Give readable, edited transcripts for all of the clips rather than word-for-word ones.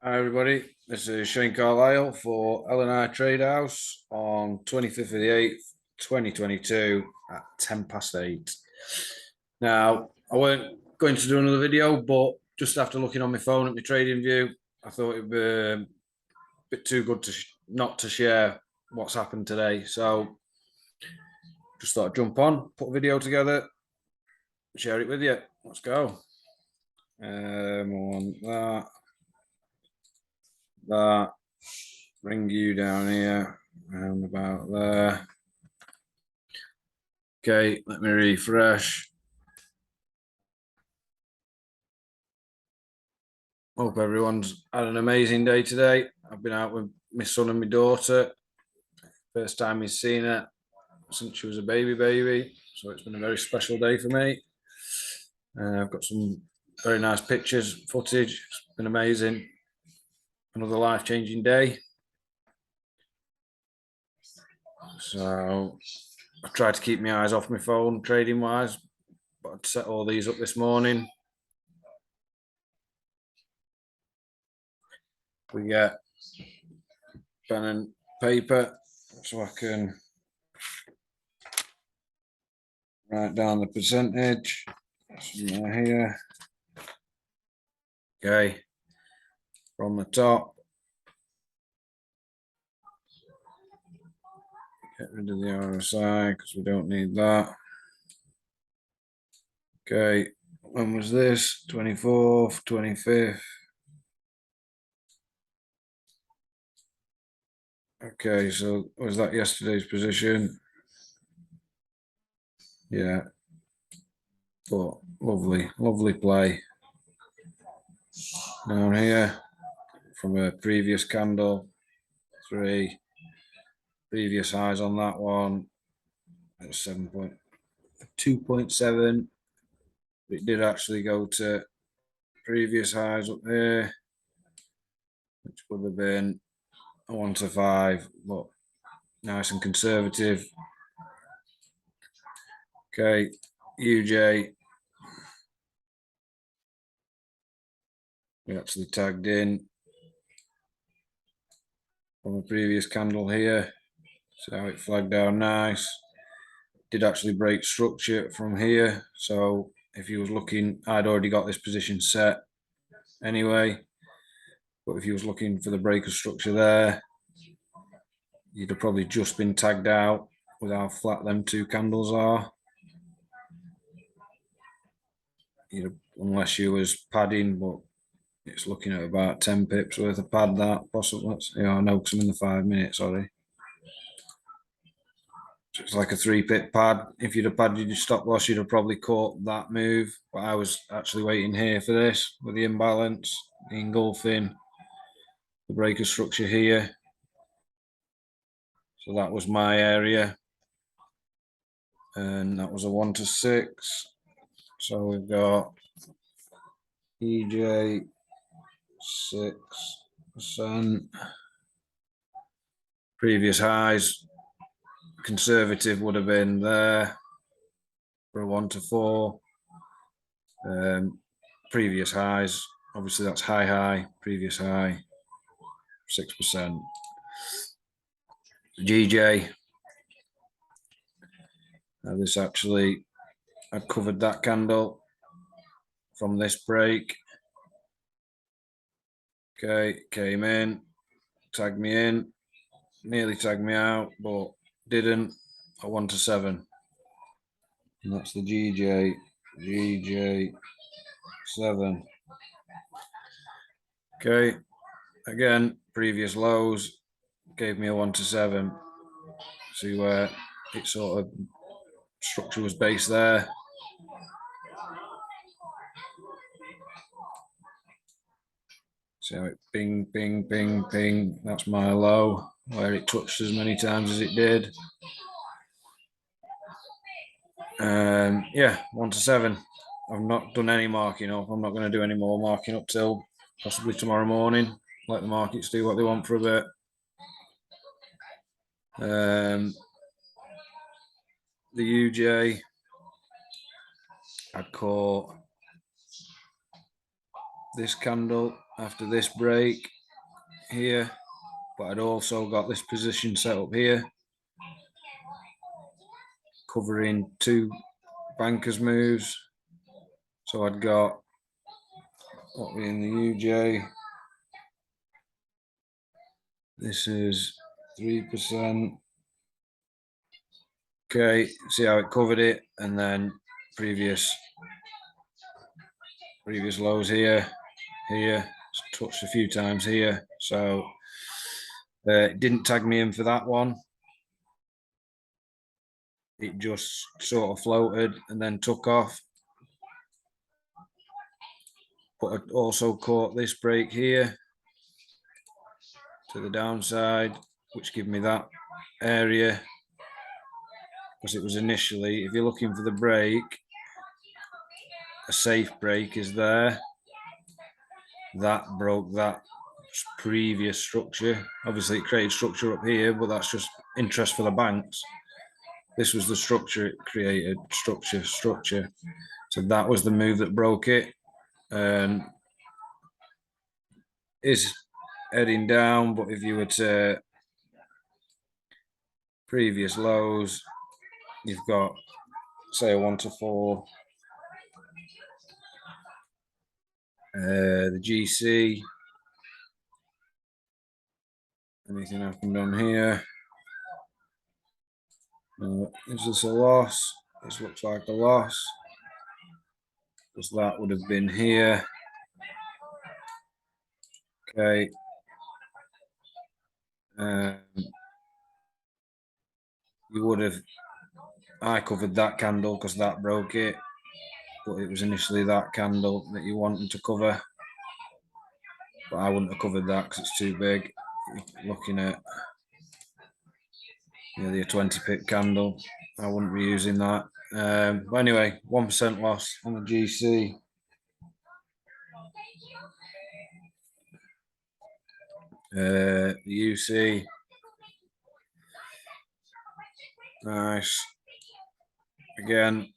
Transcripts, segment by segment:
Hi everybody, this is Shane Carlisle for L&I Trade House on 25th of the 8th, 2022 at 10 past 8. Now, I weren't going to do another video, but just after looking on my phone at my trading view, I thought it'd be a bit too good to not to share what's happened today. So just thought I'd jump on, put a video together, share it with you. Let's go. I want that, bring you down here, around about there. Okay, let me refresh. Hope everyone's had an amazing day today. I've been out with my son and my daughter. First time he's seen her since she was a baby. So it's been a very special day for me. I've got some very nice pictures, footage. It's been amazing. Another life-changing day. So I tried to keep my eyes off my phone trading wise, but I'd set all these up this morning. We get pen and paper so I can write down the percentage. Here. Okay, from the top. Get rid of the RSI because we don't need that. Okay, when was this? 24th, 25th. Okay, so was that yesterday's position? Yeah, but lovely play. Down here from a previous candle, 3 previous highs on that one at 2.7. It did actually go to previous highs up there, which would have been a 1 to 5, but nice and conservative. Okay, UJ. We actually tagged in from a previous candle here. So it flagged down nice. Did actually break structure from here. So if you was looking, I'd already got this position set anyway. But if you was looking for the break of structure there, you'd have probably just been tagged out with how flat them two candles are. Unless you was padding, but it's looking at about 10 pips worth of pad that possibly. I know because I'm in the 5 minutes, sorry. So it's like a 3-pip pad. If you'd have padded your stop loss, you'd have probably caught that move. But I was actually waiting here for this with the imbalance, the engulfing, the breaker structure here. So that was my area. And that was a 1 to 6. So we've got EJ 6%. Previous highs, conservative would have been there for a 1 to 4. Previous highs, obviously that's high, previous high, 6%. GJ, this actually, I'd covered that candle from this break. Okay, came in, tagged me in, nearly tagged me out, but didn't. A 1 to 7. And that's the GJ 7. Okay, again, previous lows gave me a 1 to 7. See where it sort of structure was based there. So it ping, ping, ping, ping. That's my low, where it touched as many times as it did. Yeah, 1 to 7. I've not done any marking up. I'm not going to do any more marking up till possibly tomorrow morning. Let the markets do what they want for a bit. The UJ, I'd caught this candle after this break here, but I'd also got this position set up here, covering two bankers moves. So I'd got what we in the UJ. This is 3%. Okay, see how it covered it, and then previous lows here, touched a few times here. So it didn't tag me in for that one. It just sort of floated and then took off. But I also caught this break here to the downside, which gave me that area, because it was initially, if you're looking for the break, a safe break is there. That broke that previous structure. Obviously it created structure up here, but that's just interest for the banks. This was the structure it created, structure. So that was the move that broke it. Is heading down, but if you were to previous lows, you've got, say, a 1 to 4, the GC. Anything happened on here? Is this a loss? This looks like a loss, because that would have been here. Okay. You would have, I covered that candle because that broke it, but it was initially that candle that you wanted to cover. But I wouldn't have covered that because it's too big. You're looking at nearly a 20 pip candle. I wouldn't be using that. But anyway, 1% loss on the GC. The UC. Nice. Again,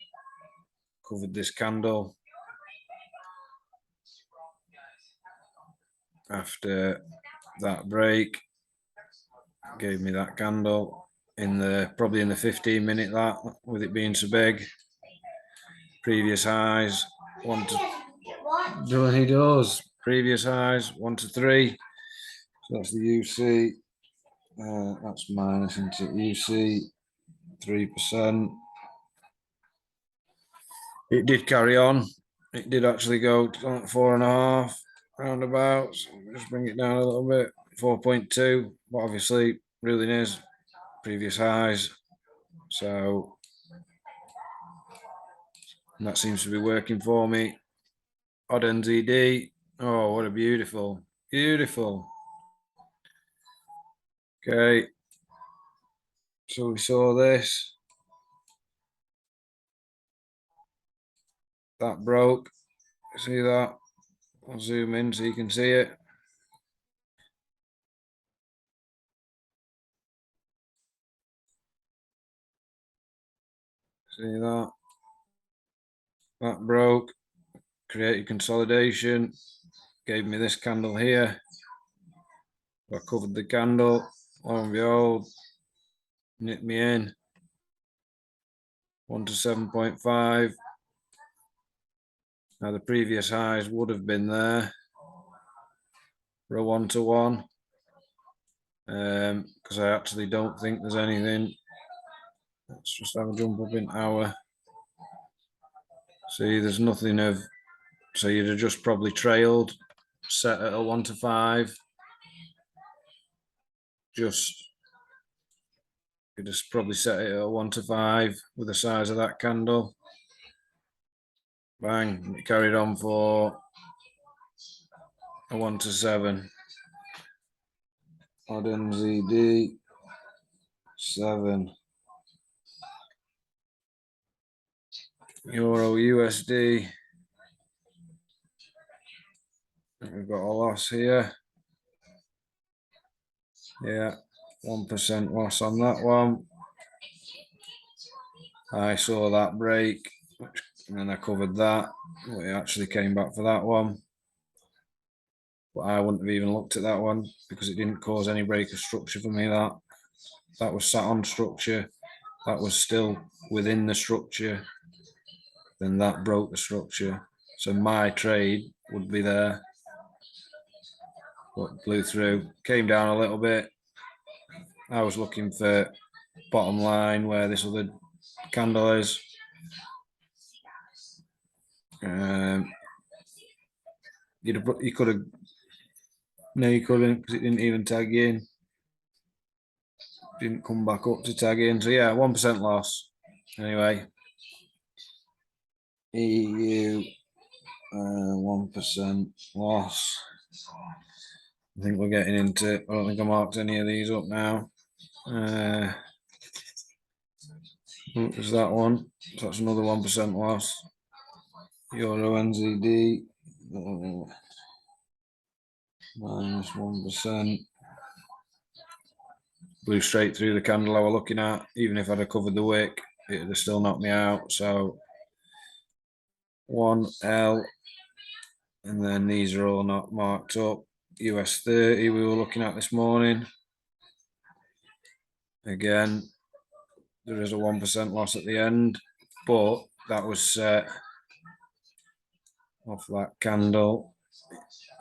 covered this candle after that break. Gave me that candle in the, probably in the 15-minute, that, with it being so big. Previous highs, 1 to, he does. Previous highs, 1 to 3. So that's the UC. That's minus into UC, 3%. It did carry on. It did actually go to 4.5 roundabouts. Just bring it down a little bit, 4.2. But obviously, really is previous highs. So that seems to be working for me. Odd NZD. Oh, what a beautiful. Okay. So we saw this. That broke. See that? I'll zoom in so you can see it. See that? That broke. Created consolidation. Gave me this candle here. I covered the candle. Lo and behold, nipped me in. 1 to 7.5. Now the previous highs would have been there for a 1 to 1. Because I actually don't think there's anything. Let's just have a jump up in hour. See, there's nothing of, so you'd have just probably trailed, set at a 1 to 5. Just, you'd just probably set it at a 1 to 5 with the size of that candle. Bang, it carried on for a 1 to 7. Odd NZD 7. Euro USD. We've got a loss here. Yeah, 1% loss on that one. I saw that break, and then I covered that. It actually came back for that one. but I wouldn't have even looked at that one because it didn't cause any break of structure for me. That was sat on structure, that was still within the structure, then that broke the structure. So my trade would be there. But blew through, came down a little bit. I was looking for bottom line where this other candle is. You could have, no, you couldn't because it didn't even tag in. Didn't come back up to tag in. So yeah, 1% loss. Anyway, EU 1% loss. I think we're getting into. I don't think I marked any of these up now. There's that one. So that's another 1% loss. Euro NZD minus 1%. Blew straight through the candle I was looking at. Even if I'd have covered the wick, it would have still knocked me out. So 1L, and then these are all not marked up. US 30 we were looking at this morning. Again, there is a 1% loss at the end, but that was set off that candle.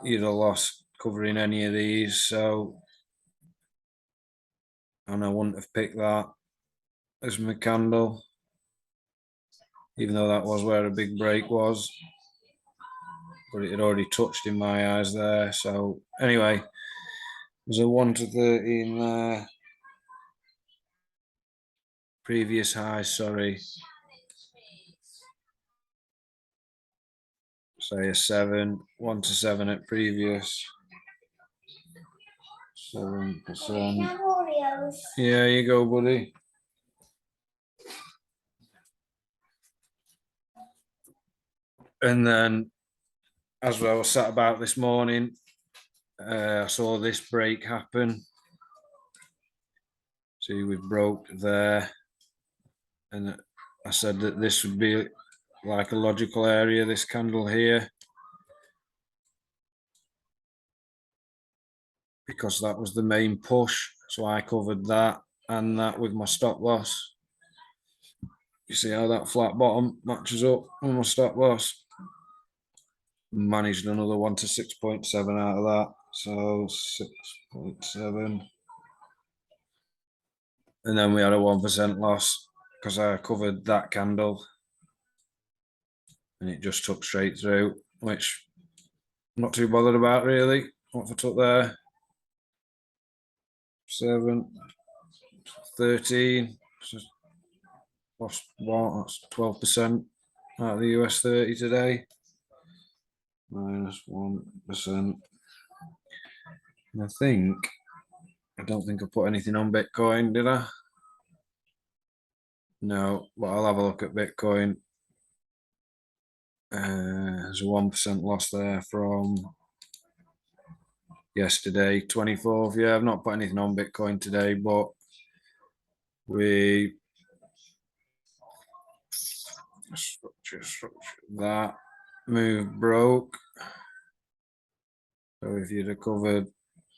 You'd have lost covering any of these, so, and I wouldn't have picked that as my candle, even though that was where a big break was, but it had already touched in my eyes there. So anyway, there's a 1 to 13 there. Previous high, sorry. Say a 7, 1 to 7 at previous. 7%. Yeah, you go, buddy. And then, as I was sat about this morning, I saw this break happen. See, we broke there, and I said that this would be like a logical area, this candle here, because that was the main push. So I covered that and that with my stop loss. You see how that flat bottom matches up on my stop loss. Managed another 1 to 6.7 out of that. So 6.7. And then we had a 1% loss because I covered that candle and it just took straight through, which I'm not too bothered about really. What if I took there? 7, 13, lost what? That's 12% out of the US 30 today. Minus 1%. And I don't think I put anything on Bitcoin, did I? No, but I'll have a look at Bitcoin. There's a 1% loss there from yesterday, 24th. Yeah, I've not put anything on Bitcoin today, but we structure that move broke. So if you'd have covered,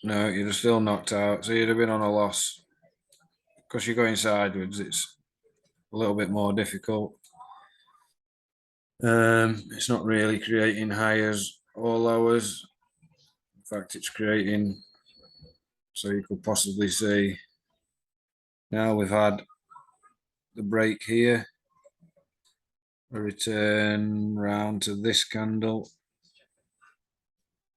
no, you'd have still knocked out. So you'd have been on a loss. Because you're going sideways, it's a little bit more difficult. It's not really creating highs or lowers. In fact, it's creating, so you could possibly see, now we've had the break here, a return round to this candle,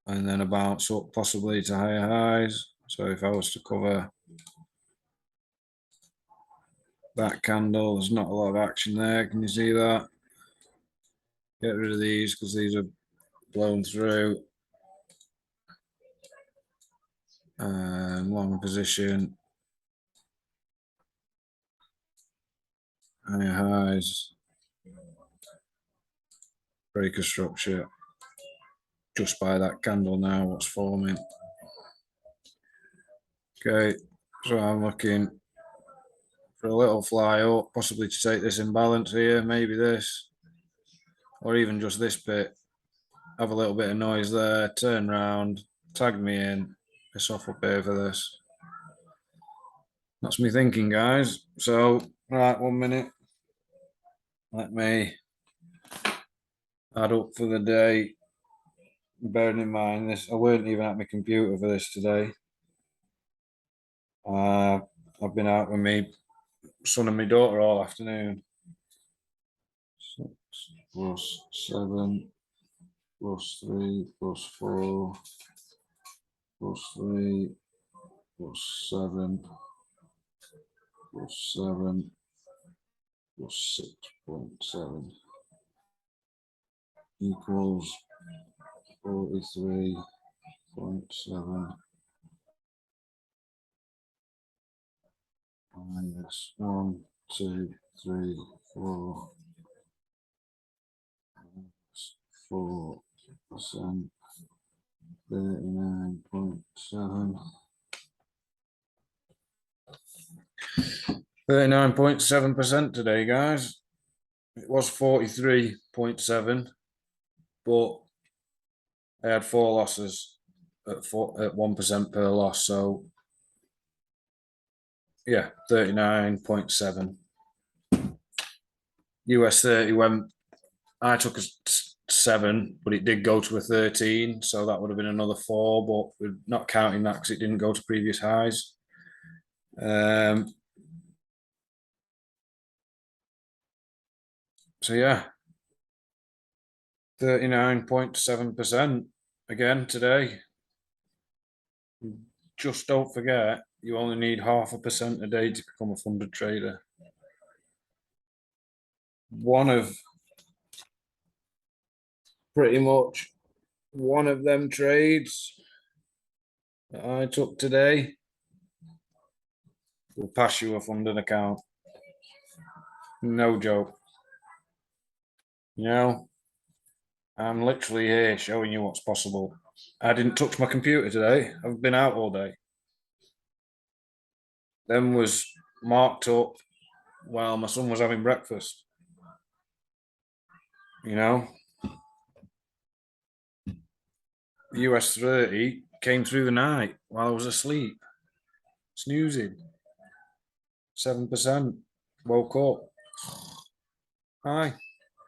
and then a bounce up possibly to higher highs. So if I was to cover that candle, there's not a lot of action there. Can you see that? Get rid of these because these are blown through. Long position, higher highs, breaker structure just by that candle now, what's forming. Okay, so I'm looking for a little fly up, possibly to take this imbalance here, maybe this, or even just this bit, have a little bit of noise there, turn round, Tag me in. Piss off up here for this. That's me thinking, guys. So, right, 1 minute. Let me add up for the day. Bearing in mind this, I weren't even at my computer for this today. I've been out with me son and my daughter all afternoon. 6 plus 7 plus 3 plus 4 plus 3 plus 7 plus 7 plus 6.7 equals 43.7 minus 1, 2, 3, 4, 4%, 39.7. 39.7% today, guys. It was 43.7, but I had 4 losses at 1% per loss. So yeah, 39.7. US 30 went, I took a 7, but it did go to a 13, so that would have been another 4, but we're not counting that because it didn't go to previous highs. So yeah, 39.7% again today. Just don't forget, you only need 0.5% a day to become a funded trader. Pretty much one of them trades that I took today will pass you a funded account. No joke. You know, I'm literally here showing you what's possible. I didn't touch my computer today. I've been out all day. Then was marked up while my son was having breakfast. You know, US 30 came through the night while I was asleep, snoozing. 7%. Woke up. Hi,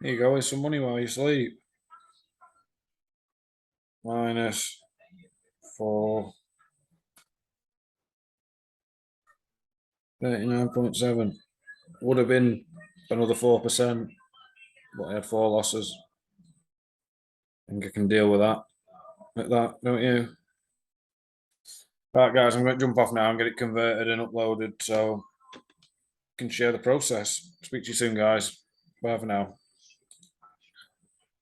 here you go. Here's some money while you sleep. Minus 4. 39.7. Would have been another 4%, but I had 4 losses. I think I can deal with that. Like that, don't you? Right, guys, I'm going to jump off now and get it converted and uploaded so I can share the process. Speak to you soon, guys. Bye for now.